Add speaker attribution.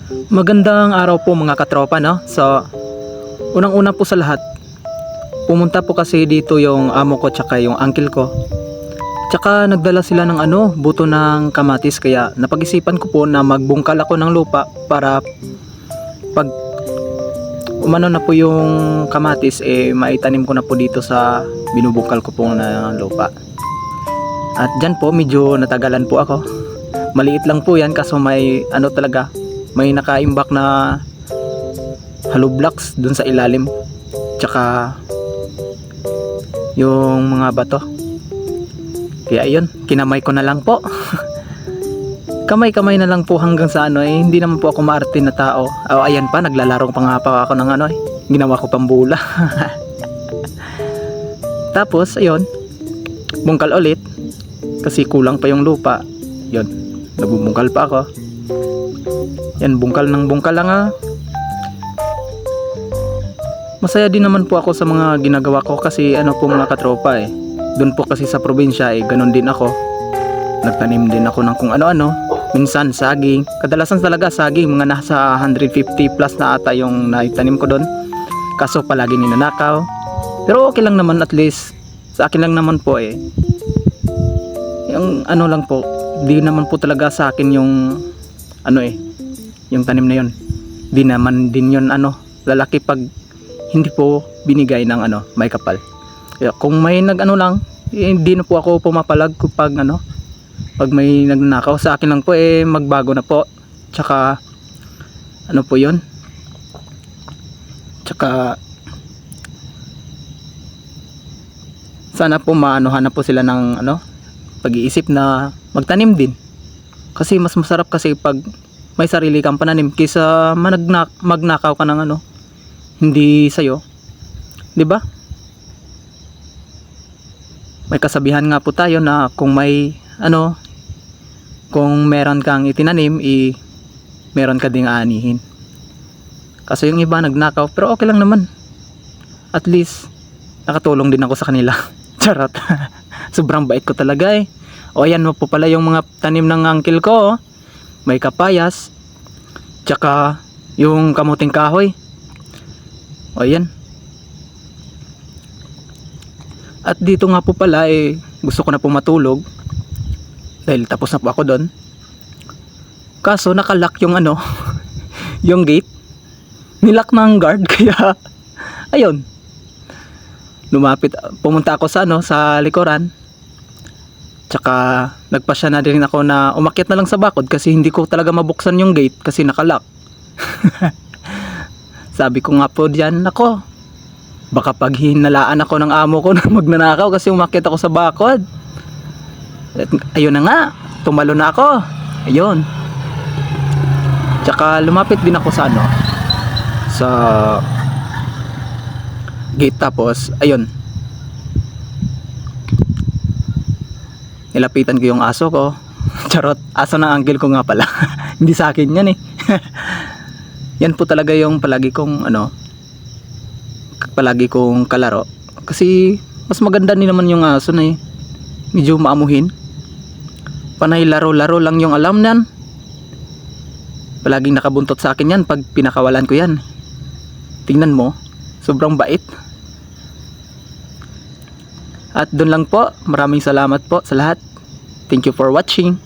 Speaker 1: Magandang araw po mga katropa, no? So, unang-una po sa lahat, pumunta po kasi dito yung amo ko tsaka yung uncle ko. Tsaka nagdala sila ng buto ng kamatis, kaya napag-isipan ko po na magbungkal ako ng lupa para pag umano na po yung kamatis, maitanim ko na po dito sa binubungkal ko po na lupa. At dyan po medyo natagalan po ako. Maliit lang po yan kaso may talaga, may nakaimbak na hollow blocks dun sa ilalim, tsaka yung mga bato. Kaya ayun, kinamay ko na lang po. Kamay-kamay na lang po hanggang sa hindi naman po ako maarte na tao. Ayan pa, naglalarong pa nga pa ako ng ginawa ko pang bula. Tapos ayun, bungkal ulit kasi kulang pa yung lupa. Yun, nagbubungkal pa ako. Yan, bungkal ng bungkal lang. Masaya din naman po ako sa mga ginagawa ko kasi po mga katropa doon po kasi sa probinsya ganun din ako. Nagtanim din ako ng kung ano-ano. Minsan saging, kadalasan talaga saging, mga nasa 150 plus na ata yung naitanim ko doon. Kaso palagi ninanakaw. Pero okay lang naman, at least sa akin lang naman po yung lang po, di naman po talaga sa akin yung yung tanim na yon. Di naman din yon lalaki pag hindi po binigay ng may kapal. Kaya kung may lang, hindi na po ako pumapalag pag pag may nagnanakaw. Sa akin lang po magbago na po. Tsaka po yon. Tsaka sana po maanuhan na po sila ng pag-iisip na magtanim din. Kasi mas masarap kasi pag may sarili kang pananim kaysa magnakaw ka ng hindi sayo, 'di ba? May kasabihan nga po tayo na kung may kung meron kang itinanim, meron ka ding aanihin. Kasi yung iba nagnakaw, pero okay lang naman. At least nakatulong din ako sa kanila. Charot. Sobrang bait ko talaga O ayan mo po pala yung mga tanim ng uncle ko. May kapayas, tsaka yung kamuting kahoy. O ayan. At dito nga po pala gusto ko na po matulog dahil tapos na po ako doon. Kaso nakalock yung yung gate. Nilock ng guard kaya ayun. Pumunta ako sa sa likuran. Tsaka nagpasya na din ako na umakyat na lang sa bakod kasi hindi ko talaga mabuksan yung gate kasi nakalock. Sabi ko nga po diyan, nako, baka pag hinalaan ako ng amo ko na magnanakaw kasi umakyat ako sa bakod. At ayun na nga, tumalo na ako. Ayun. Tsaka lumapit din ako sa sa gate, tapos ayun, nilapitan ko yung aso ko. Charot, aso ng uncle ko nga pala. Hindi sa akin yan Yan po talaga yung palagi kong kalaro. Kasi mas maganda din naman yung aso na medyo maamuhin. Panay laro-laro lang yung alam niyan. Palaging nakabuntot sa akin yan pag pinakawalan ko yan. Tingnan mo, sobrang bait. At doon lang po, maraming salamat po sa lahat. Thank you for watching.